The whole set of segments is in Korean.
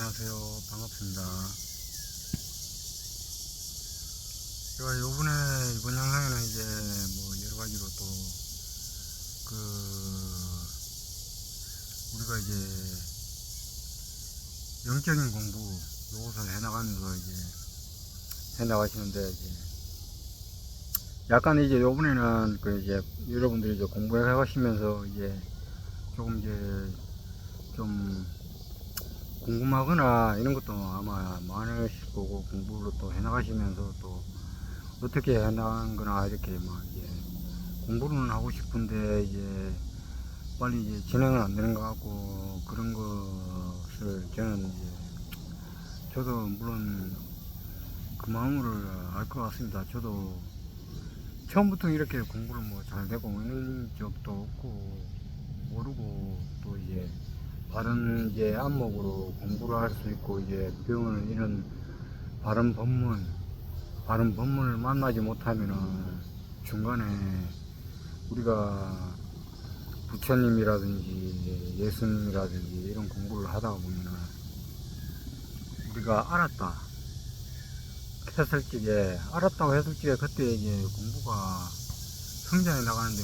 안녕하세요. 반갑습니다. 제가 이번 영상에는 이제 뭐 여러 가지로 또 우리가 이제 영적인 공부 요것을 해나가면서 이제 해나가시는데 약간 이제 요번에는 이제 여러분들이 이제 공부해 가시면서 이제 조금 좀 궁금하거나 이런 것도 아마 많으실 거고, 공부를 또 해나가시면서 또 어떻게 해나간 거나 이렇게 막 이제 공부는 하고 싶은데 이제 빨리 이제 진행은 안 되는 것 같고, 그런 것을 저는 저도 물론 그 마음을 알 것 같습니다. 저도 처음부터 이렇게 공부를 뭐 잘 되고 이런 적도 없고 모르고, 또 이제 바른 이제 안목으로 공부를 할 수 있고, 이제 병을 이런 바른 법문을 만나지 못하면은 중간에 우리가 부처님이라든지 예수님이라든지 이런 공부를 하다가 보면은 우리가 알았다고 했을 적에 그때 이제 공부가 성장해 나가는데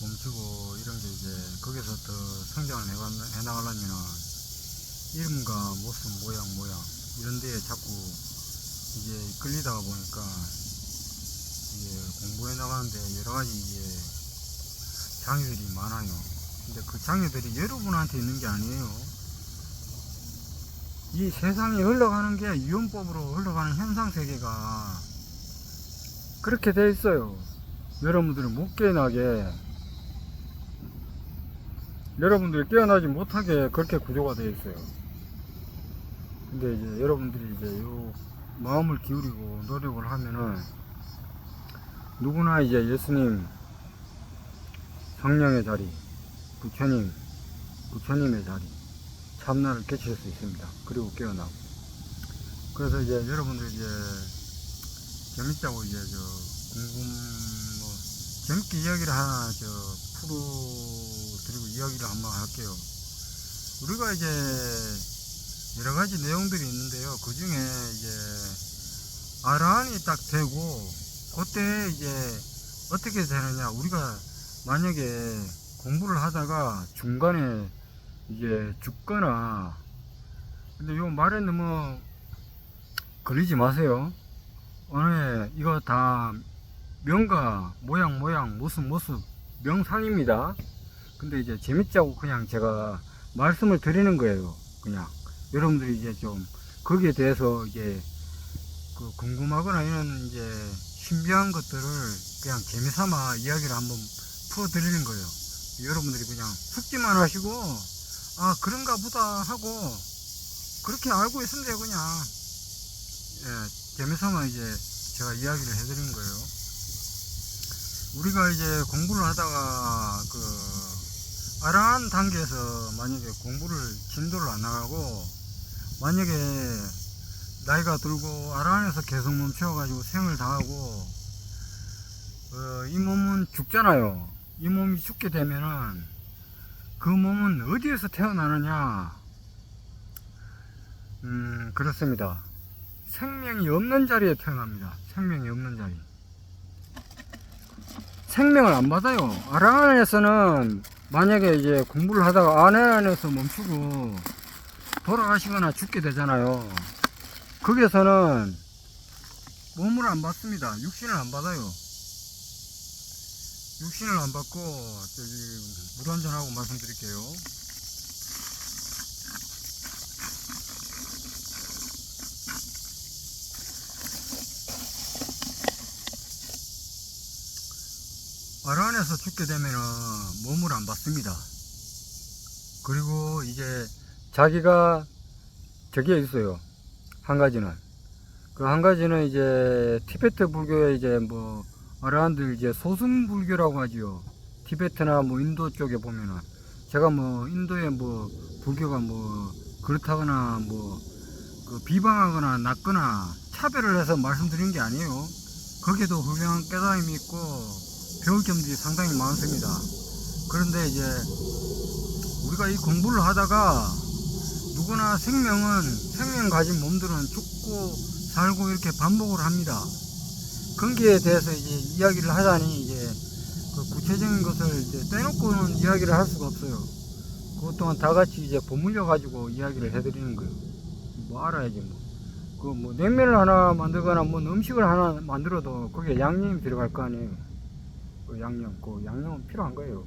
멈추고 이런 게 이제 거기서 더 성장을 해 나가려면은 이름과 모습, 모양 이런 데에 자꾸 이제 끌리다가 보니까 이제 공부해 나가는데 여러 가지 이제 장애들이 많아요. 근데 그 장애들이 여러분한테 있는 게 아니에요. 이 세상이 흘러가는 게 유연법으로 흘러가는 현상 세계가 그렇게 돼 있어요. 여러분들이 못 깨어나게, 여러분들이 깨어나지 못하게 그렇게 구조가 되어 있어요. 근데 이제 여러분들이 이제 요 마음을 기울이고 노력을 하면은 누구나 이제 예수님, 성령의 자리, 부처님의 자리, 참나를 깨칠 수 있습니다. 그리고 깨어나고. 그래서 이제 여러분들 이제 재밌자고 이제 재밌게 이야기를 하나 드리고 이야기를 한번 할게요. 우리가 이제 여러 가지 내용들이 있는데요. 그 중에 이제 아라한이 딱 되고, 그때 이제 어떻게 되느냐. 우리가 만약에 공부를 하다가 중간에 이제 죽거나, 근데 요 말에 너무 걸리지 마세요. 오늘 이거 다 명가, 모양, 모습, 명상입니다. 근데 이제 재밌자고 그냥 제가 말씀을 드리는 거예요. 그냥 여러분들이 이제 좀 거기에 대해서 이제 궁금하거나 이런 이제 신비한 것들을 그냥 재미삼아 이야기를 한번 풀어 드리는 거예요. 여러분들이 그냥 숙지만 하시고, 아 그런가 보다 하고 그렇게 알고 있으면 돼요. 그냥 재미삼아 이제 제가 이야기를 해드리는 거예요. 우리가 이제 공부를 하다가 아라한 단계에서 만약에 진도를 안 나가고, 만약에 나이가 들고 아라한에서 계속 멈춰가지고 생을 당하고, 이 몸은 죽잖아요. 이 몸이 죽게 되면은 그 몸은 어디에서 태어나느냐? 그렇습니다. 생명이 없는 자리에 태어납니다. 생명이 없는 자리. 생명을 안 받아요. 아라한에서는 만약에 이제 공부를 하다가 아라한에서 멈추고 돌아가시거나 죽게 되잖아요. 거기에서는 몸을 안 받습니다. 육신을 안 받아요. 육신을 안 받고, 물 한잔하고 말씀드릴게요. 아라한에서 죽게 되면은 몸을 안 받습니다. 그리고 이제 자기가 저기에 있어요. 한 가지는 이제 티베트 불교에 이제 아라한들 이제 소승 불교라고 하지요. 티베트나 인도 쪽에 보면은, 제가 인도의 불교가 그렇다거나 비방하거나 낮거나 차별을 해서 말씀드린 게 아니에요. 거기에도 훌륭한 깨달음이 있고 배울 점들이 상당히 많습니다. 그런데 이제 우리가 이 공부를 하다가 누구나 생명 가진 몸들은 죽고 살고 이렇게 반복을 합니다. 거기에 대해서 이제 이야기를 하자니 이제 그 구체적인 것을 이제 떼놓고는 이야기를 할 수가 없어요. 그것 또한 다 같이 이제 버물려 가지고 이야기를 해드리는 거예요. 뭐 알아야지 뭐. 그 뭐 냉면을 하나 만들거나 뭐 음식을 하나 만들어도 거기에 양념이 들어갈 거 아니에요. 그 양념은 필요한 거예요.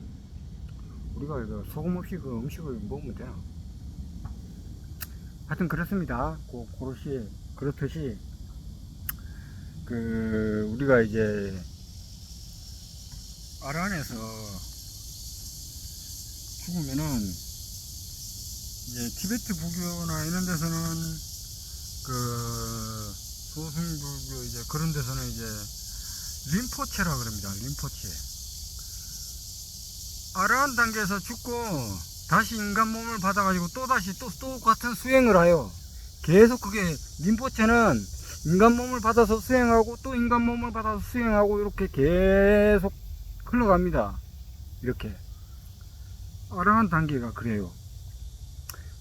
우리가 그 소금 없이 그 음식을 먹으면 되나? 하여튼 그렇습니다. 그렇듯이 그 우리가 이제 아란에서 죽으면은 이제 티베트 불교나 이런 데서는 그 소승불교 이제 그런 데서는 이제 림포체라 그럽니다. 림포체. 아라한 단계에서 죽고 다시 인간 몸을 받아가지고 또다시 또 똑같은 수행을 해요. 계속 그게 림포체는 인간 몸을 받아서 수행하고 또 인간 몸을 받아서 수행하고 이렇게 계속 흘러갑니다. 이렇게 아라한 단계가 그래요.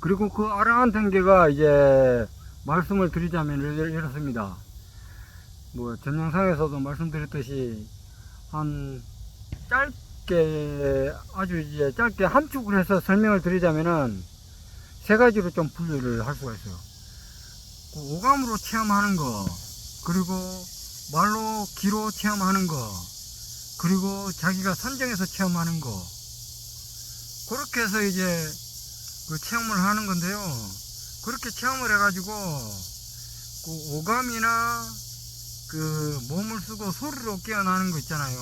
그리고 그 아라한 단계가 이제 말씀을 드리자면 이렇습니다. 뭐 전 영상에서도 말씀드렸듯이 한 아주 이제 짧게 함축을 해서 설명을 드리자면은 세 가지로 좀 분류를 할 수가 있어요. 그 오감으로 체험하는 거, 그리고 말로 귀로 체험하는 거, 그리고 자기가 선정해서 체험하는 거, 그렇게 해서 이제 그 체험을 하는 건데요. 그렇게 체험을 해가지고 그 오감이나 그 몸을 쓰고 소리로 깨어나는 거 있잖아요.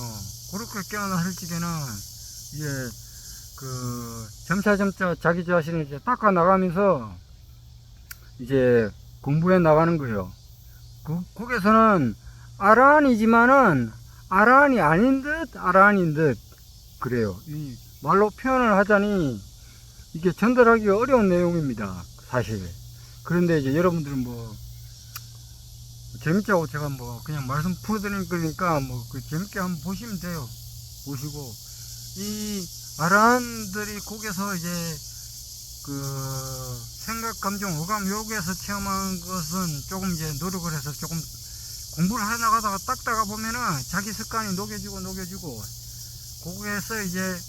그렇게 깨어났을 적에는 이제 그 점차 자기 자신을 이제 닦아 나가면서 이제 공부해 나가는 거예요. 거기서는 아라한이지만은 아라한이 아닌 듯 아라한인 듯 그래요. 이 말로 표현을 하자니 이게 전달하기 어려운 내용입니다. 사실. 그런데 이제 여러분들은 뭐 재밌자고 제가 뭐 그냥 말씀 풀어드리는 거니까 뭐 그 재밌게 한번 보시면 돼요. 보시고 이 아라한들이 거기서 이제 그 생각, 감정, 오감 여기에서 체험한 것은 조금 이제 노력을 해서 조금 공부를 해 나가다가 닦다가 보면은 자기 습관이 녹여지고 거기에서 이제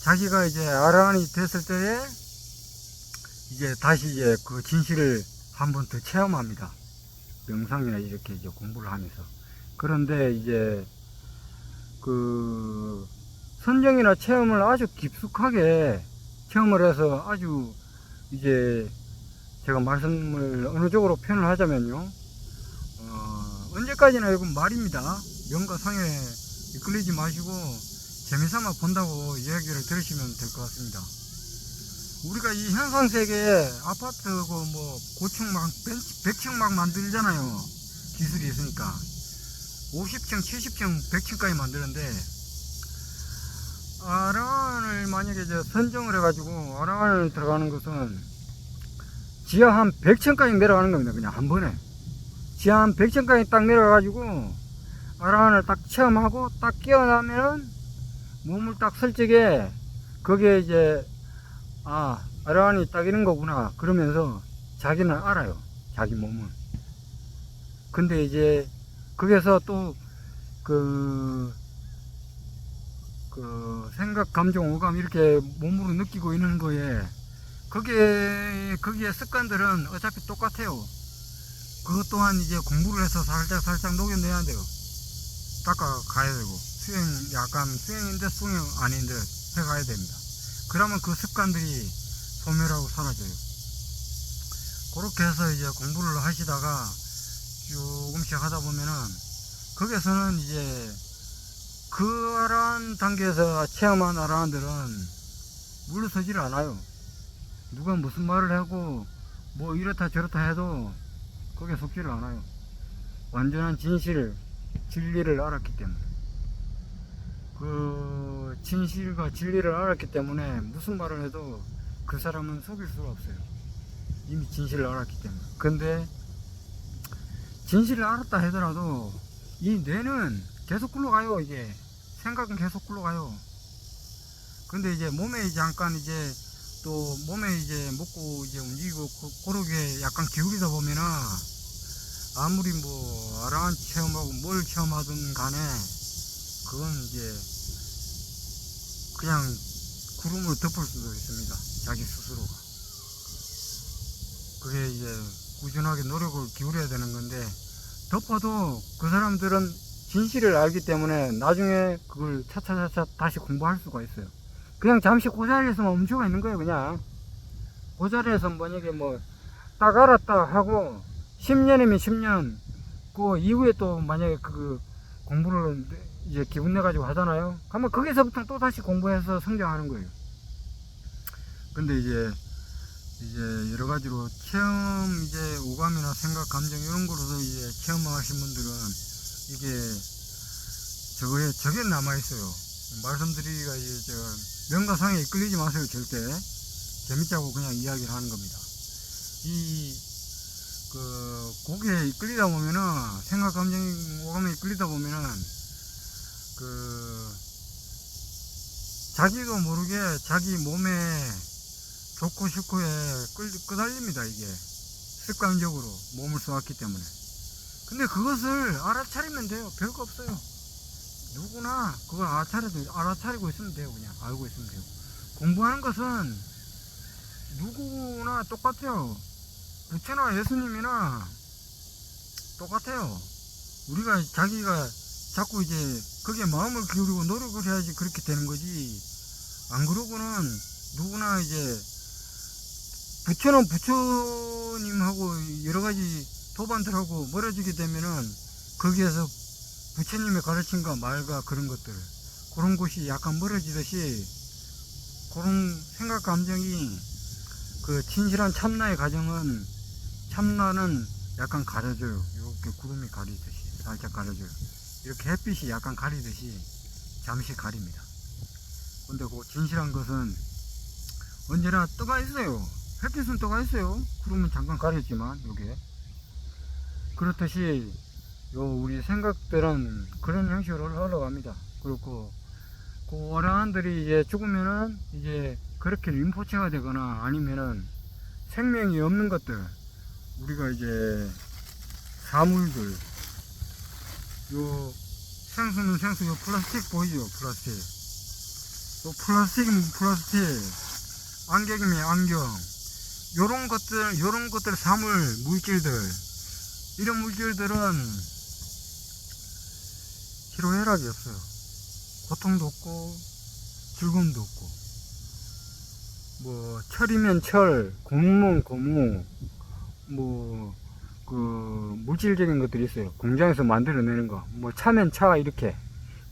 자기가 이제 아라한이 됐을 때에 이제 다시 이제 그 진실을 한 번 더 체험합니다. 명상이나 이렇게 이제 공부를 하면서. 그런데 이제 그 선정이나 체험을 아주 깊숙하게 체험을 해서 아주 이제 제가 말씀을 어느 쪽으로 표현을 하자면요. 언제까지나 이건 말입니다. 명과 상에 이끌리지 마시고 재미삼아 본다고 이야기를 들으시면 될 것 같습니다. 우리가 이 현상세계에 아파트고 뭐 고층 막 100층 막 만들잖아요. 기술이 있으니까 50층, 70층, 100층까지 만드는데 아라한을 만약에 이제 선정을 해가지고 아라한을 들어가는 것은 지하 한 100층까지 내려가는 겁니다. 그냥 한 번에 지하 한 100층까지 딱 내려가가지고 아라한을 딱 체험하고 딱 깨어나면은 몸을 딱 쓸 적에 거기에 이제 아라한이 딱 이런 거구나 그러면서 자기는 알아요. 자기 몸을. 근데 이제 거기서 또 그 생각, 감정, 오감 이렇게 몸으로 느끼고 있는 거에 거기에 습관들은 어차피 똑같아요. 그것 또한 이제 공부를 해서 살짝 녹여내야 돼요. 닦아 가야 되고 약간 수행인데 수행 아닌 듯 해가야 됩니다. 그러면 그 습관들이 소멸하고 사라져요. 그렇게 해서 이제 공부를 하시다가 조금씩 하다 보면은 거기서는 이제 그 아라한 단계에서 체험한 아라한들은 물러서지를 않아요. 누가 무슨 말을 하고 뭐 이렇다 저렇다 해도 거기에 속지를 않아요. 완전한 진리를 알았기 때문에. 그 진실과 진리를 알았기 때문에 무슨 말을 해도 그 사람은 속일 수가 없어요. 이미 진실을 알았기 때문에. 근데 진실을 알았다 하더라도 이 뇌는 계속 굴러가요. 이게 생각은 계속 굴러가요. 근데 이제 몸에 잠깐 이제 또 몸에 이제 먹고 이제 움직이고 그러게 약간 기울이다 보면은 아무리 뭐 아랑한 체험하고 뭘 체험하든 간에 그건 이제 그냥 구름으로 덮을 수도 있습니다. 자기 스스로가. 그게 이제 꾸준하게 노력을 기울여야 되는 건데, 덮어도 그 사람들은 진실을 알기 때문에 나중에 그걸 차차차차 다시 공부할 수가 있어요. 그냥 잠시 그 자리에서 멈춰가 있는 거예요. 그냥 그 자리에서 만약에 뭐 딱 알았다 하고 10년이면 10년 그 이후에 또 만약에 그 공부를 이제 기분 내 가지고 하잖아요. 그러면 거기서부터 또 다시 공부해서 성장하는 거예요. 근데 이제 여러 가지로 체험, 이제 오감이나 생각, 감정 이런 거로서 이제 체험하신 분들은 이게 저게 남아 있어요. 말씀드리기가 이제 명가상에 이끌리지 마세요. 절대 재밌자고 그냥 이야기를 하는 겁니다. 거기에 이끌리다 보면은, 생각, 감정, 오감에 이끌리다 보면은 자기도 모르게 자기 몸에 좋고 싫고에 끄달립니다. 이게 습관적으로 몸을 써왔기 때문에. 근데 그것을 알아차리면 돼요. 별거 없어요. 누구나 그걸 알아차리고 있으면 돼요. 그냥 알고 있으면 돼요. 공부하는 것은 누구나 똑같아요. 부처나 예수님이나 똑같아요. 우리가 자기가 자꾸 이제 거기에 마음을 기울이고 노력을 해야지 그렇게 되는 거지. 안 그러고는 누구나 이제 부처는 부처님하고 여러 가지 도반들하고 멀어지게 되면은 거기에서 부처님의 가르침과 말과 그런 것들, 그런 곳이 약간 멀어지듯이 그런 생각 감정이 그 진실한 참나의 과정은, 참나는 약간 가려져요. 이렇게 구름이 가리듯이 살짝 가려져요. 이렇게 햇빛이 약간 가리듯이 잠시 가립니다. 근데 그 진실한 것은 언제나 떠가 있어요. 햇빛은 떠가 있어요. 구름은 잠깐 가렸지만 요게 그렇듯이 우리 생각들은 그런 형식으로 흘러갑니다. 그리고 그 어라한들이 이제 죽으면은 이제 그렇게 림포체가 되거나 아니면은 생명이 없는 것들, 우리가 이제 사물들, 요 생수는 생수, 요 플라스틱 보이죠? 플라스틱. 요 플라스틱이면 플라스틱, 안경이면 안경, 요런 것들 사물, 물질들, 이런 물질들은 희로애락이 없어요. 고통도 없고 즐거움도 없고, 뭐 철이면 철, 고무면 고무, 뭐 그 물질적인 것들이 있어요. 공장에서 만들어내는 거, 뭐 차면 차, 이렇게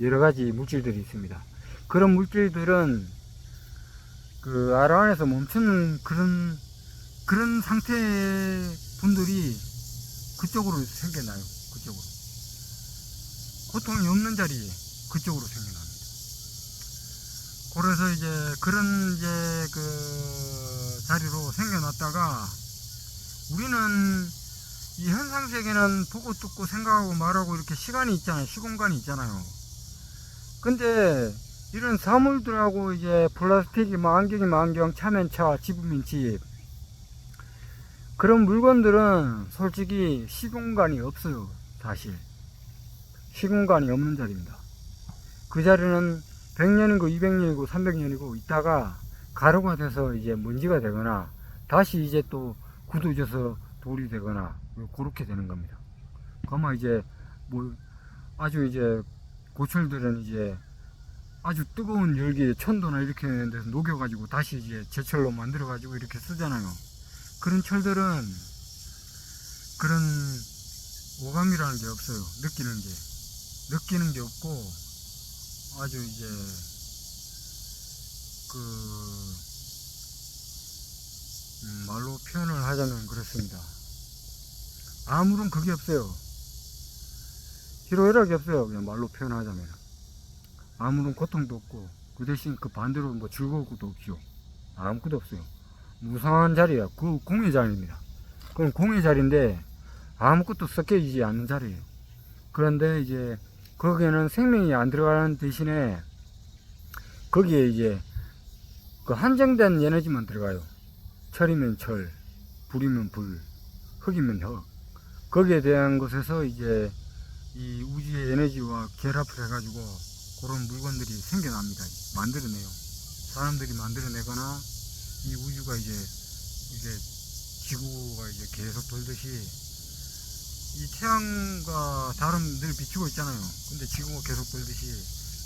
여러 가지 물질들이 있습니다. 그런 물질들은 그 아라 안에서 멈추는 그런 상태의 분들이 그쪽으로 생겨나요. 그쪽으로. 고통이 없는 자리에 그쪽으로 생겨납니다. 그래서 이제 그런 이제 그 자리로 생겨났다가, 우리는 이 현상 세계는 보고 듣고 생각하고 말하고 이렇게 시간이 있잖아요. 시공간이 있잖아요. 근데 이런 사물들하고 이제 플라스틱이 뭐 안경이면 안경, 차면 차, 집이면 집, 그런 물건들은 솔직히 시공간이 없어요. 사실 시공간이 없는 자리입니다. 그 자리는 100년이고 200년이고 300년이고 있다가 가루가 돼서 이제 먼지가 되거나 다시 이제 또 굳어져서 돌이 되거나 그렇게 되는 겁니다. 그러면 이제 뭐 아주 이제 고철들은 이제 아주 뜨거운 열기에 천도나 이렇게 하는 데서 녹여가지고 다시 이제 제철로 만들어가지고 이렇게 쓰잖아요. 그런 철들은 그런 오감이라는 게 없어요. 느끼는 게 없고, 아주 이제 말로 표현을 하자면 그렇습니다. 아무런 그게 없어요. 희로애락이 없어요. 그냥 말로 표현하자면 아무런 고통도 없고, 그 대신 그 반대로 뭐 즐거움도 없죠. 아무것도 없어요. 무상한 자리야. 그 공의 자리입니다. 그건 공의 자리인데 아무것도 섞여지지 않는 자리예요. 그런데 이제 거기에는 생명이 안 들어가는 대신에 거기에 이제 그 한정된 에너지만 들어가요. 철이면 철, 불이면 불, 흙이면 흙. 거기에 대한 것에서 이제 이 우주의 에너지와 결합을 해가지고 그런 물건들이 생겨납니다. 만들어내요. 사람들이 만들어내거나 이 우주가 이제 지구가 이제 계속 돌듯이 이 태양과 달은 늘 비추고 있잖아요. 근데 지구가 계속 돌듯이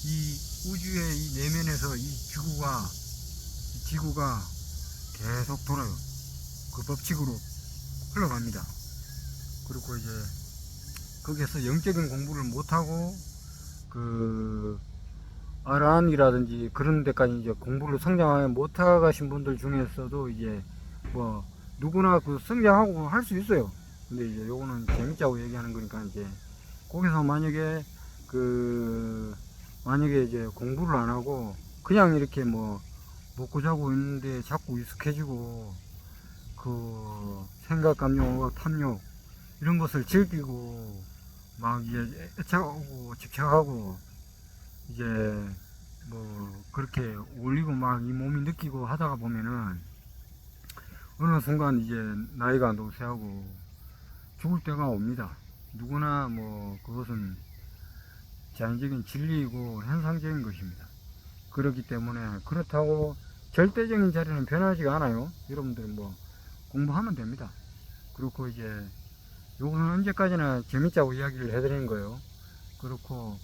이 우주의 이 내면에서 이 지구가 계속 돌아요. 그 법칙으로 흘러갑니다. 그리고 이제 거기에서 영적인 공부를 못하고 그 아란이라든지 그런 데까지 이제 공부를 성장하게 못하가신 분들 중에서도 이제 뭐 누구나 그 성장하고 할 수 있어요. 근데 이제 요거는 재밌자고 얘기하는 거니까 이제 거기서 만약에 이제 공부를 안 하고 그냥 이렇게 뭐 먹고 자고 있는데 자꾸 익숙해지고 그 생각, 감정, 탐욕 이런 것을 즐기고 막 이제 애착하고 집착하고 이제 뭐 그렇게 올리고 막 이 몸이 느끼고 하다가 보면은 어느 순간 이제 나이가 노쇠하고 죽을 때가 옵니다. 누구나 뭐 그것은 자연적인 진리이고 현상적인 것입니다. 그렇기 때문에 그렇다고 절대적인 자리는 변하지가 않아요. 여러분들 뭐 공부하면 됩니다. 그렇고 이제 요거는 언제까지나 재밌자고 이야기를 해드리는 거예요. 그렇고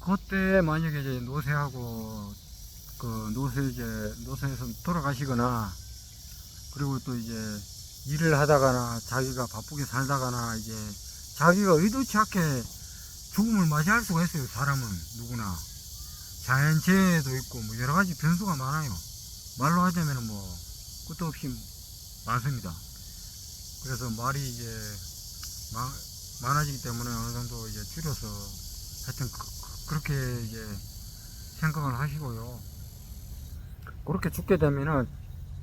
그때 만약에 이제 노쇠하고 그 노쇠에서 돌아가시거나 그리고 또 이제 일을 하다가나 자기가 바쁘게 살다가나 이제 자기가 의도치 않게 죽음을 맞이할 수가 있어요. 사람은 누구나 자연재해도 있고 뭐 여러 가지 변수가 많아요. 말로 하자면은 뭐 끝도 없이 많습니다. 그래서 말이 이제 많아지기 때문에 어느 정도 이제 줄여서 하여튼 그렇게 이제 생각을 하시고요. 그렇게 죽게 되면은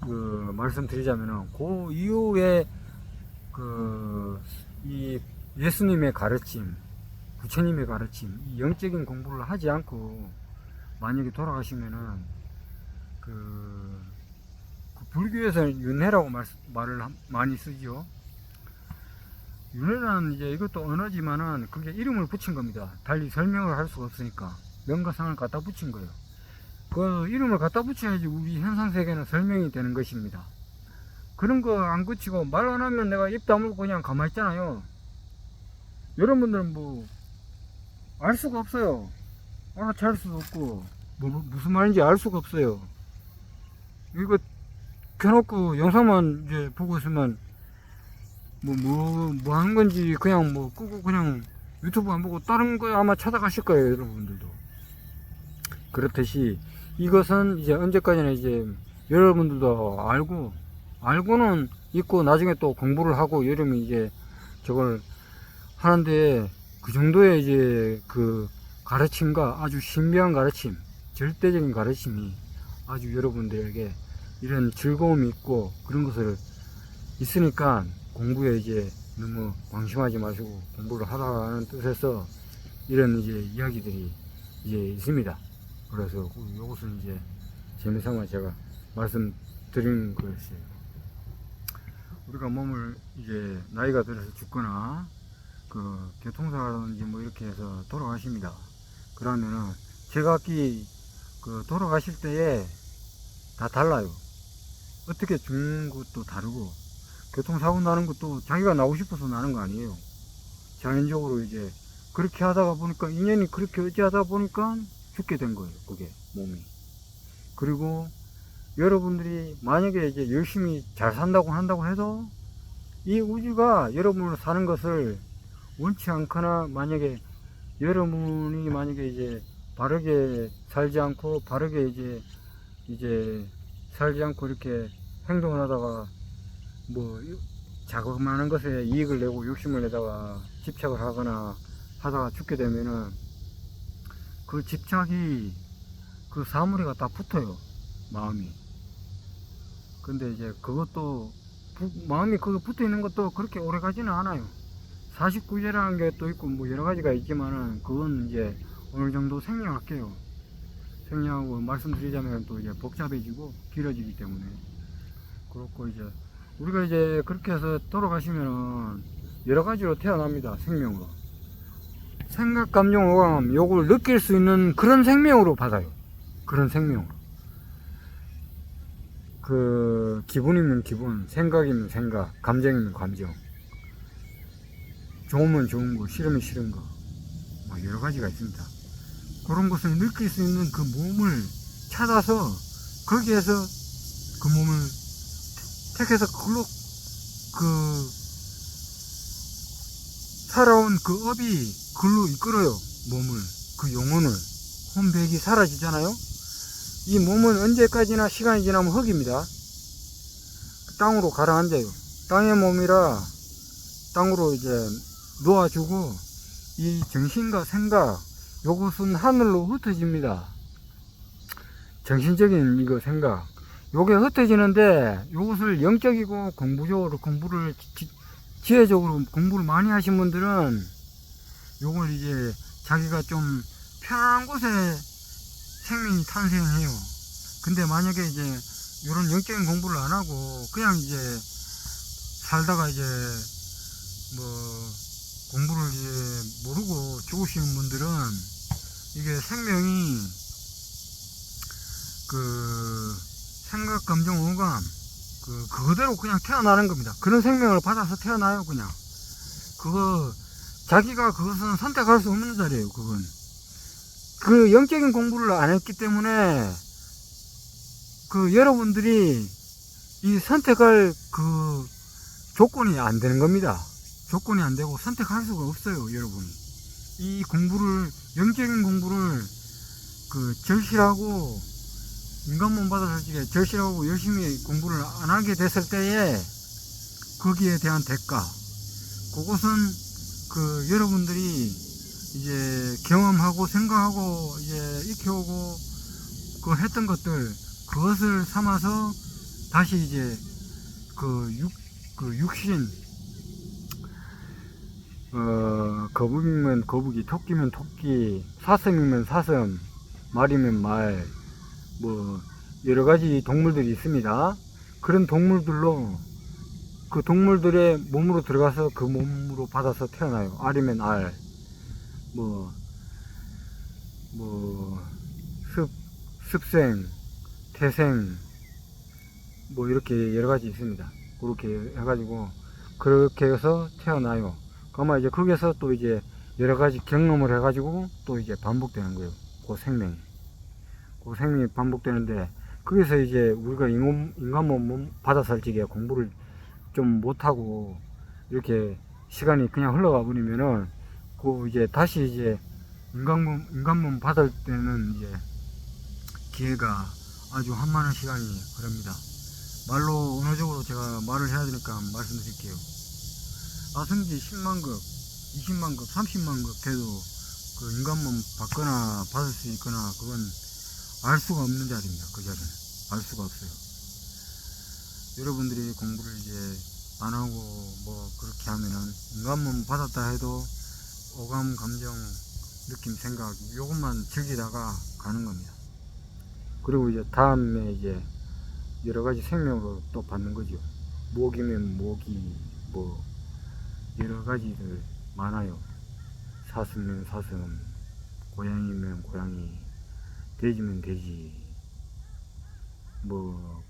그 말씀드리자면은 그 이후에 이 예수님의 가르침, 부처님의 가르침, 이 영적인 공부를 하지 않고 만약에 돌아가시면은 그 불교에서 윤회라고 말을 많이 쓰죠. 윤회는 이제 이것도 언어지만은 그게 이름을 붙인 겁니다. 달리 설명을 할 수가 없으니까 명가상을 갖다 붙인 거예요. 그 이름을 갖다 붙여야지 우리 현상세계는 설명이 되는 것입니다. 그런 거 안 붙이고 말 안 하면 내가 입 다물고 그냥 가만히 있잖아요. 여러분들은 뭐 알 수가 없어요. 알아챌 수도 없고 무슨 말인지 알 수가 없어요. 이거 켜놓고 영상만 이제 보고 있으면 뭐 하는 건지 그냥 뭐 끄고 그냥 유튜브 안 보고 다른 거 아마 찾아가실 거예요. 여러분들도 그렇듯이 이것은 이제 언제까지나 이제 여러분들도 알고는 있고 나중에 또 공부를 하고 여러분이 이제 저걸 하는데 그 정도의 이제 그 가르침과 아주 신비한 가르침, 절대적인 가르침이 아주 여러분들에게 이런 즐거움이 있고 그런 것을 있으니까 공부에 이제 너무 방심하지 마시고 공부를 하라는 뜻에서 이런 이제 이야기들이 이제 있습니다. 그래서 이것은 이제 재미삼아 제가 말씀드린 것이에요. 우리가 몸을 이제 나이가 들어서 죽거나 그 교통사라든지 뭐 이렇게 해서 돌아가십니다. 그러면은 제각기 그 돌아가실 때에 다 달라요. 어떻게 죽는 것도 다르고 교통사고 나는 것도 자기가 나고 싶어서 나는 거 아니에요. 자연적으로 이제 그렇게 하다가 보니까 인연이 그렇게 어찌하다 보니까 죽게 된 거예요. 그게 몸이. 그리고 여러분들이 만약에 이제 열심히 잘 산다고 한다고 해도 이 우주가 여러분을 사는 것을 원치 않거나 만약에 여러분이 만약에 이제 바르게 살지 않고 바르게 이제 살지 않고 이렇게 행동을 하다가 뭐 자그마한 것에 이익을 내고 욕심을 내다가 집착을 하거나 하다가 죽게 되면은 그 집착이 그 사물이가 다 붙어요. 마음이. 근데 이제 그것도 마음이 거기 붙어 있는 것도 그렇게 오래 가지는 않아요. 49제라는 게 또 있고 뭐 여러 가지가 있지만은 그건 이제 어느 정도 생략할게요. 생략하고 말씀드리자면 또 이제 복잡해지고 길어지기 때문에 그렇고 이제 우리가 이제 그렇게 해서 돌아가시면은 여러 가지로 태어납니다. 생명으로. 생각, 감정, 오감 요걸 느낄 수 있는 그런 생명으로 받아요. 그런 생명으로. 그 기분이면 기분, 생각이면 생각, 감정이면 감정. 좋으면 좋은 거, 싫으면 싫은 거. 뭐 여러 가지가 있습니다. 그런 것을 느낄 수 있는 그 몸을 찾아서 거기에서 그 몸을 택해서 그걸로 그 살아온 그 업이 그걸로 이끌어요. 몸을, 그 영혼을. 혼백이 사라지잖아요. 이 몸은 언제까지나 시간이 지나면 흙입니다. 땅으로 가라앉아요. 땅의 몸이라 땅으로 이제 놓아주고 이 정신과 생각 요것은 하늘로 흩어집니다. 정신적인 이거 생각 요게 흩어지는데 요것을 영적이고 공부적으로 공부를 지혜적으로 공부를 많이 하신 분들은 요걸 이제 자기가 좀 편안한 곳에 생명이 탄생해요. 근데 만약에 이제 요런 영적인 공부를 안 하고 그냥 이제 살다가 이제 뭐 공부를 이제 모르고 죽으시는 분들은 이게 생명이 그 생각, 감정, 오감 그대로 그냥 태어나는 겁니다. 그런 생명을 받아서 태어나요. 그냥 그거 자기가 그것은 선택할 수 없는 자리예요. 그건 그 영적인 공부를 안 했기 때문에 그 여러분들이 이 선택할 그 조건이 안 되는 겁니다. 조건이 안 되고 선택할 수가 없어요. 여러분 이 공부를 영적인 공부를 그 절실하고 인간몸 받아서 절실하고 열심히 공부를 안 하게 됐을 때에 거기에 대한 대가 그것은 그 여러분들이 이제 경험하고 생각하고 이제 익혀오고 그 했던 것들 그것을 삼아서 다시 이제 그 육신 거북이면 거북이, 토끼면 토끼, 사슴이면 사슴, 말이면 말, 뭐 여러 가지 동물들이 있습니다. 그런 동물들로 그 동물들의 몸으로 들어가서 그 몸으로 받아서 태어나요. 알이면 알, 습생, 태생, 뭐 이렇게 여러 가지 있습니다. 그렇게 해가지고 그렇게 해서 태어나요. 그러면 이제 거기서 또 이제 여러 가지 경험을 해가지고 또 이제 반복되는 거예요. 그 생명이. 그 생명이 반복되는데 거기서 이제 우리가 인간 몸 받아 살찌게 공부를 좀 못하고 이렇게 시간이 그냥 흘러가 버리면은 그 이제 다시 이제 인간 몸 받을 때는 이제 기회가 아주 한만한 시간이 그럽니다. 말로 언어적으로 제가 말을 해야 되니까 말씀드릴게요. 아성지 10만급, 20만급, 30만급 돼도 그 인간몸 받거나 받을 수 있거나 그건 알 수가 없는 자리입니다. 그 자리는 알 수가 없어요. 여러분들이 공부를 이제 안 하고 뭐 그렇게 하면은 인간몸 받았다 해도 오감, 감정, 느낌, 생각 요것만 즐기다가 가는 겁니다. 그리고 이제 다음에 이제 여러 가지 생명으로 또 받는 거죠. 모기면 모기, 뭐 여러 가지들 많아요. 사슴이면 사슴, 고양이면 고양이, 돼지면 돼지, 뭐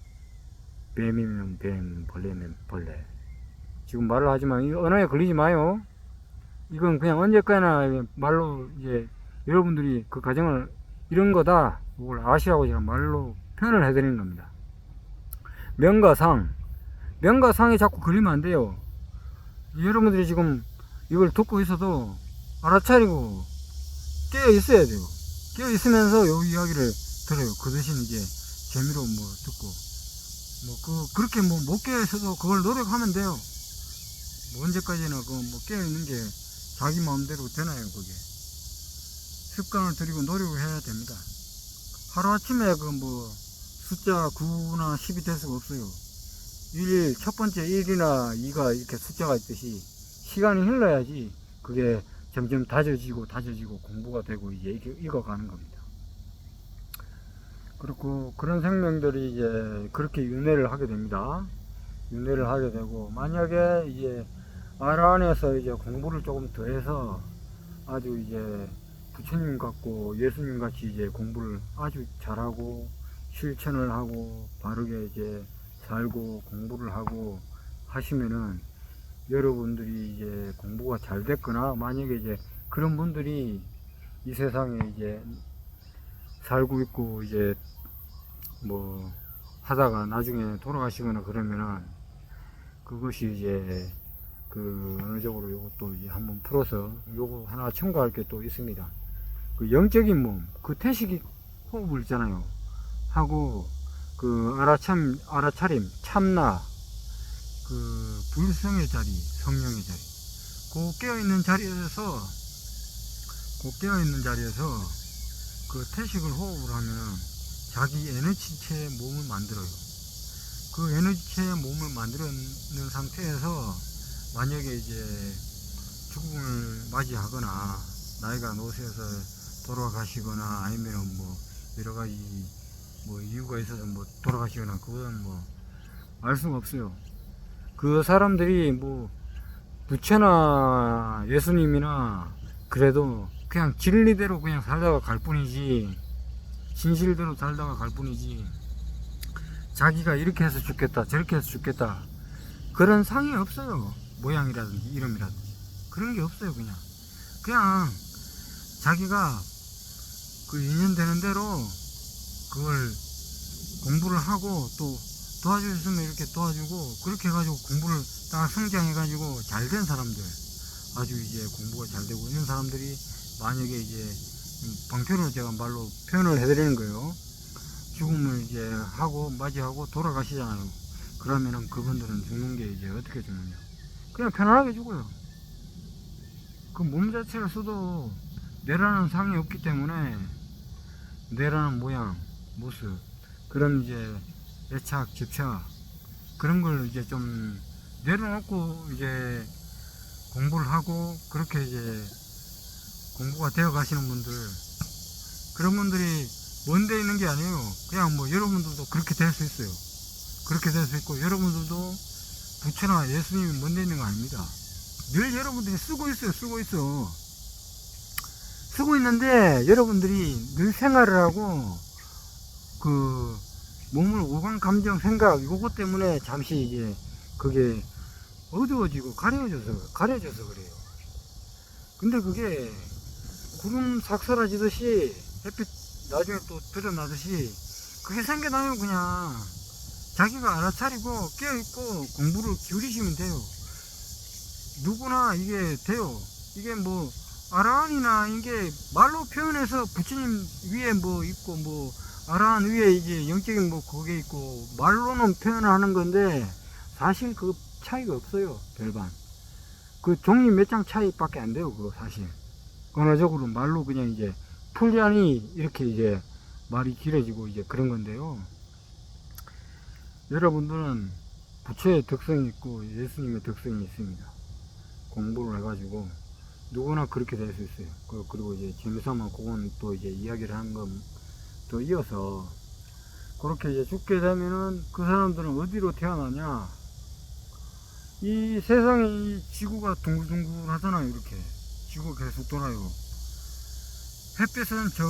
뱀이면 뱀, 벌레면 벌레. 지금 말을 하지만 이 언어에 걸리지 마요. 이건 그냥 언제까지나 말로 이제 여러분들이 그 가정을 이런 거다 그걸 아시라고 제가 말로 표현을 해드리는 겁니다. 명가상, 명가상에 자꾸 걸리면 안 돼요. 여러분들이 지금 이걸 듣고 있어도 알아차리고 깨어 있어야 돼요. 깨어 있으면서 요 이야기를 들어요. 그 대신 이제 재미로 뭐 듣고 그렇게 뭐 못 깨어 있어도 그걸 노력하면 돼요. 뭐 언제까지나 그 뭐 깨어 있는 게 자기 마음대로 되나요? 그게 습관을 들이고 노력을 해야 됩니다. 하루아침에 그 뭐 숫자 9나 10이 될 수가 없어요. 첫 번째 1이나 2가 이렇게 숫자가 있듯이 시간이 흘러야지 그게 점점 다져지고 공부가 되고 이제 익어가는 겁니다. 그렇고 그런 생명들이 이제 그렇게 윤회를 하게 됩니다. 윤회를 하게 되고, 만약에 이제 아란에서 이제 공부를 조금 더 해서 아주 이제 부처님 같고 예수님 같이 이제 공부를 아주 잘하고 실천을 하고 바르게 이제 살고 공부를 하고 하시면은, 여러분들이 이제 공부가 잘 됐거나 만약에 이제 그런 분들이 이 세상에 이제 살고 있고 이제 뭐 하다가 나중에 돌아가시거나 그러면은, 그것이 이제 그 어느 쪽으로 요것도 이제 한번 풀어서 요거 하나 첨가할 게 또 있습니다. 그 영적인 몸, 그 태식이 호흡을 있잖아요. 하고 그 알아차림, 참나, 그 불성의 자리, 성령의 자리, 그 깨어있는 자리에서 그 태식을 호흡을 하면은 자기 에너지체의 몸을 만들어요. 그 에너지체의 몸을 만드는 상태에서 만약에 이제 죽음을 맞이하거나 나이가 노쇠해서 돌아가시거나 아니면 뭐 여러 가지 뭐 이유가 있어서 뭐 돌아가시거나, 그건 뭐 알 수가 없어요. 그 사람들이 뭐 부처나 예수님이나 그래도 그냥 진리대로 그냥 살다가 갈 뿐이지, 진실대로 살다가 갈 뿐이지, 자기가 이렇게 해서 죽겠다 저렇게 해서 죽겠다 그런 상이 없어요. 모양이라든지 이름이라든지 그런 게 없어요. 그냥 자기가 그 인연 되는 대로 그걸 공부를 하고 또 도와줄 수 있으면 이렇게 도와주고, 그렇게 해가지고 공부를 딱 성장해가지고 잘 된 사람들, 아주 이제 공부가 잘 되고 있는 사람들이 만약에 이제 방편으로 제가 말로 표현을 해드리는 거예요. 죽음을 이제 하고 맞이하고 돌아가시잖아요. 그러면은 그분들은 죽는 게 이제 어떻게 죽느냐, 그냥 편안하게 죽어요. 그 몸 자체를 써도 뇌라는 상이 없기 때문에, 뇌라는 모양, 모습, 그런 이제 애착, 집착, 그런 걸 이제 좀 내려놓고 이제 공부를 하고, 그렇게 이제 공부가 되어 가시는 분들, 그런 분들이 먼데 있는 게 아니에요. 그냥 뭐 여러분들도 그렇게 될 수 있어요. 그렇게 될 수 있고, 여러분들도 부처나 예수님이 먼데 있는 거 아닙니다. 늘 여러분들이 쓰고 있어요. 쓰고 있는데, 여러분들이 늘 생활을 하고 그 몸을 오감, 감정, 생각 요것 때문에 잠시 이제 그게 어두워지고 가려져서 그래요. 근데 그게 구름 삭설어지듯이 햇빛 나중에 또 드러나듯이 그게 생겨나면 그냥 자기가 알아차리고 깨어있고 공부를 기울이시면 돼요. 누구나 이게 돼요. 이게 뭐 아라한이나 이게 말로 표현해서 부처님 위에 뭐 있고 뭐 아라한 위에 이제 영적인 뭐 그게 있고 말로는 표현하는 건데, 사실 그 차이가 없어요. 별반 그 종이 몇 장 차이밖에 안 돼요. 그거 사실 언어적으로 말로 그냥 이제 풀자니 이렇게 이제 말이 길어지고 이제 그런 건데요. 여러분들은 부처의 덕성이 있고 예수님의 덕성이 있습니다. 공부를 해가지고 누구나 그렇게 될 수 있어요. 그리고 이제 재미삼아 그건 또 이제 이야기를 하는 건 또 이어서, 그렇게 이제 죽게 되면은 그 사람들은 어디로 태어나냐, 이 세상에 이 지구가 둥글둥글 하잖아요. 이렇게 지구가 계속 돌아요. 햇빛은 저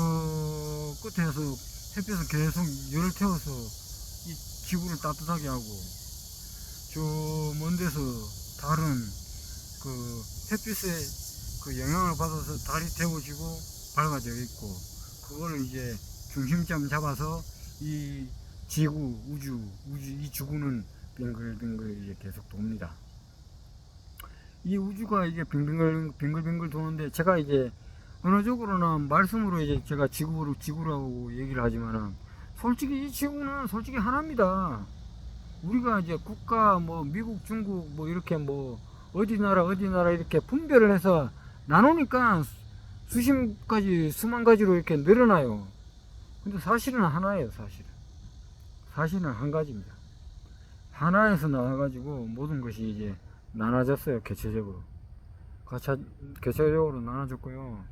끝에서 햇빛은 계속 열을 태워서 이 지구를 따뜻하게 하고, 저 먼 데서 다른 그 햇빛의 그 영향을 받아서 달이 태워지고 밝아져 있고, 그거를 이제 중심점 잡아서 이 지구, 우주 이 지구는 빙글빙글 이제 계속 돕니다. 이 우주가 이게 빙글빙글 도는데, 제가 이제 어느 쪽으로는 말씀으로 이제 제가 지구라고 얘기를 하지만은, 솔직히 이 지구는 솔직히 하나입니다. 우리가 이제 국가 뭐 미국, 중국 뭐 이렇게 뭐 어디 나라 이렇게 분별을 해서 나누니까 수만 가지로 이렇게 늘어나요. 근데 사실은 하나예요. 사실은 한 가지입니다. 하나에서 나와가지고 모든 것이 이제 나눠졌어요. 개체적으로 나눠졌고요.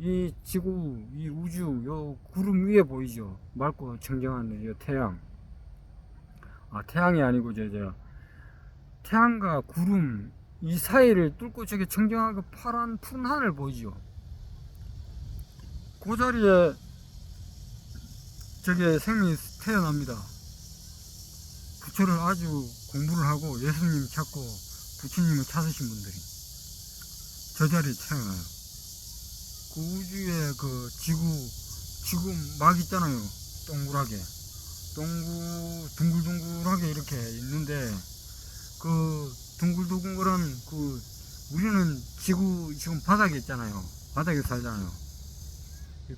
이 지구, 이 우주, 요 구름 위에 보이죠? 맑고 청정한 요 태양. 태양이 아니고 태양과 구름 이 사이를 뚫고 저게 청정하고 파란 푸른 하늘 보이죠? 그 자리에 저게 생명이 태어납니다. 부처를 아주 공부를 하고 예수님 찾고 부처님을 찾으신 분들이 저 자리에 태어나요. 그 우주에 그 지구 막 있잖아요. 동그랗게 둥글둥글하게 이렇게 있는데 그 둥글둥글한 그 우리는 지금 바닥에 있잖아요. 바닥에 살잖아요.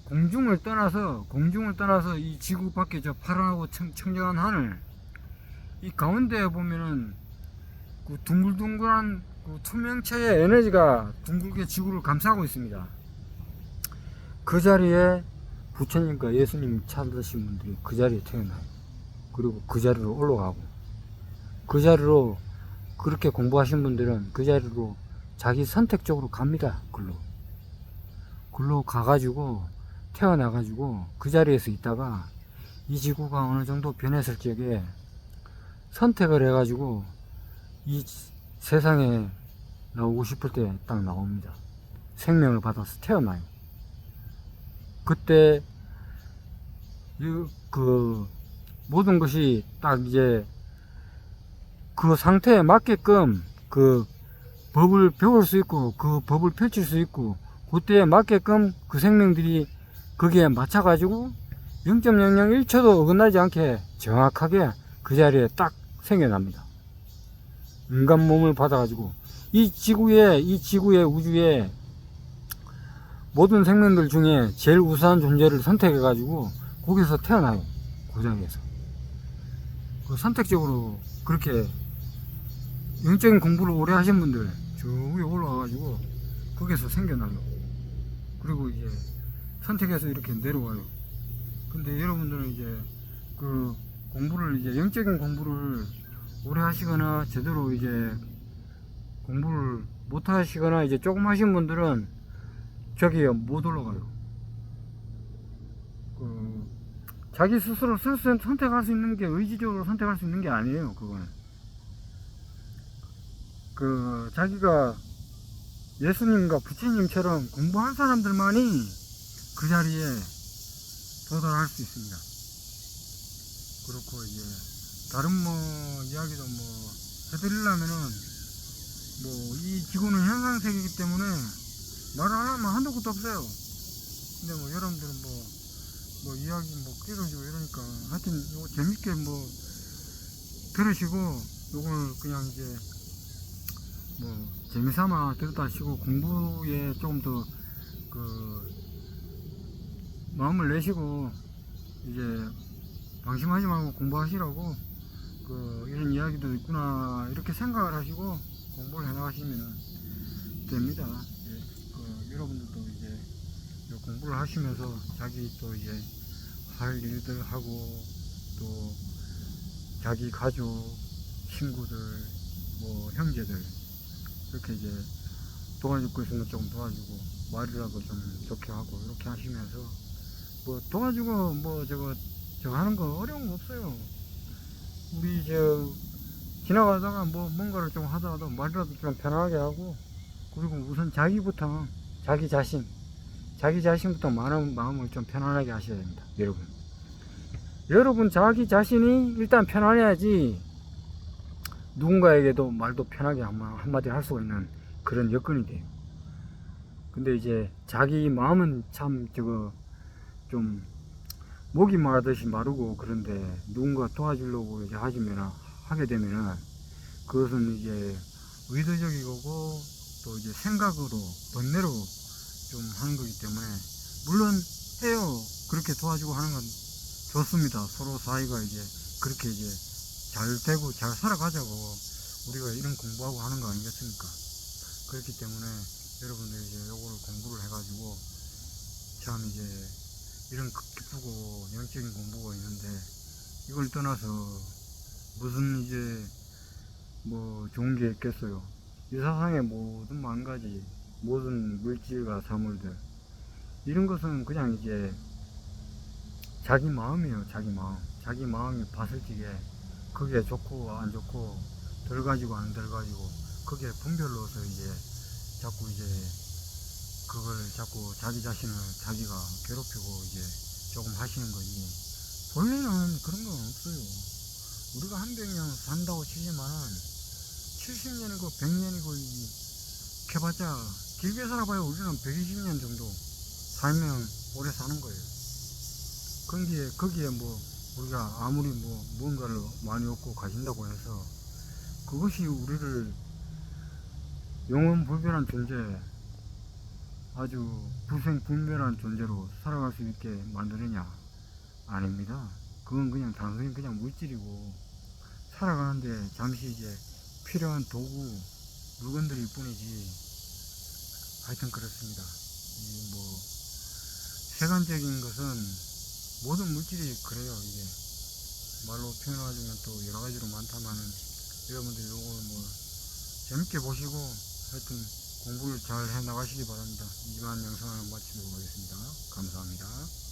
공중을 떠나서 이 지구 밖에 저 파란하고 청정한 하늘 이 가운데에 보면은 그 둥글둥글한 그 투명체의 에너지가 둥글게 지구를 감싸고 있습니다. 그 자리에 부처님과 예수님 찾으신 분들이 그 자리에 태어나요. 그리고 그 자리로 올라가고 그 자리로 그렇게 공부하신 분들은 그 자리로 자기 선택적으로 갑니다. 글로 가가지고 태어나가지고 그 자리에서 있다가 이 지구가 어느 정도 변했을 적에 선택을 해가지고 이 세상에 나오고 싶을 때 딱 나옵니다. 생명을 받아서 태어나요. 그때 그 모든 것이 딱 이제 그 상태에 맞게끔 그 법을 배울 수 있고 그 법을 펼칠 수 있고 그때에 맞게끔 그 생명들이 거기에 맞춰가지고 0.001초도 어긋나지 않게 정확하게 그 자리에 딱 생겨납니다. 인간 몸을 받아가지고 이 지구의 우주에 모든 생명들 중에 제일 우수한 존재를 선택해가지고 거기서 태어나요. 그 자리에서. 그 선택적으로 그렇게 영적인 공부를 오래 하신 분들 저 위에 올라와가지고 거기서 생겨나요. 그리고 이제 선택해서 이렇게 내려와요. 근데 여러분들은 이제 그 공부를 이제 영적인 공부를 오래 하시거나 제대로 이제 공부를 못 하시거나 이제 조금 하신 분들은 저기에 못 올라가요. 그 자기 스스로 선택할 수 있는 게 의지적으로 선택할 수 있는 게 아니에요. 그거는 그 자기가 예수님과 부처님처럼 공부한 사람들만이 그 자리에 도달할 수 있습니다. 그렇고 이제 다른 이야기도 해드리려면은 이 지구는 현상 세계이기 때문에 말을 하려면 한도 끝도 없어요. 근데 여러분들은 이야기 끼러지고 이러니까 하여튼 이거 재밌게 들으시고 요걸 그냥 이제 재미삼아 들었다 하시고 공부에 조금 더 마음을 내시고 이제 방심하지 말고 공부하시라고 이런 이야기도 있구나 이렇게 생각을 하시고 공부를 해나가시면 됩니다. 여러분들도 이제 공부를 하시면서 자기 또 이제 할 일들 하고 또 자기 가족 친구들 형제들 이렇게 이제 도와주고 있으면 조금 도와주고 말이라도 좀 좋게 하고 이렇게 하시면서 도와주고 저거 하는 거 어려운 거 없어요. 우리 지나가다가 뭔가를 좀 하다가도 말이라도 좀 편하게 하고 그리고 우선 자기부터 자기 자신부터 마음을 좀 편안하게 하셔야 됩니다. 여러분 자기 자신이 일단 편안해야지 누군가에게도 말도 편하게 한마디 할 수가 있는 그런 여건이 돼요. 근데 이제 자기 마음은 참 좀 목이 마르듯이 마르고 그런데 누군가 도와주려고 이제 하게 되면은 그것은 이제 의도적이고 또 이제 생각으로 번뇌로 좀 하는 거기 때문에 물론 해요. 그렇게 도와주고 하는 건 좋습니다. 서로 사이가 이제 그렇게 이제 잘 되고 잘 살아가자고 우리가 이런 공부하고 하는 거 아니겠습니까? 그렇기 때문에 여러분들이 이제 요거를 공부를 해가지고 참 이제 이런 기쁘고 영적인 공부가 있는데 이걸 떠나서 무슨 이제 좋은 게 있겠어요. 이 세상의 모든 만가지 모든 물질과 사물들 이런 것은 그냥 이제 자기 마음이에요. 자기 마음. 자기 마음이 봤을 적에 그게 좋고 안 좋고 덜 가지고 안 덜 가지고 그게 분별로서 이제 자꾸 이제 그걸 자꾸 자기 자신을 자기가 괴롭히고 이제 조금 하시는 거지. 본래는 그런 건 없어요. 우리가 한 100년 산다고 치지만은 70년이고 100년이고 해봤자 길게 살아봐야 우리는 120년 정도 살면 오래 사는 거예요. 거기에 뭐 우리가 아무리 뭐 무언가를 많이 얻고 가진다고 해서 그것이 우리를 영원불변한 존재, 아주 불생불멸한 존재로 살아갈 수 있게 만드느냐? 아닙니다. 그건 그냥 단순히 그냥 물질이고 살아가는데 잠시 이제 필요한 도구, 물건들일 뿐이지. 하여튼 그렇습니다. 이 뭐 세간적인 것은 모든 물질이 그래요. 이게 말로 표현하자면 또 여러 가지로 많다마는 여러분들 요거 뭐 재밌게 보시고 하여튼 공부를 잘 해 나가시기 바랍니다. 이만 영상을 마치도록 하겠습니다. 감사합니다.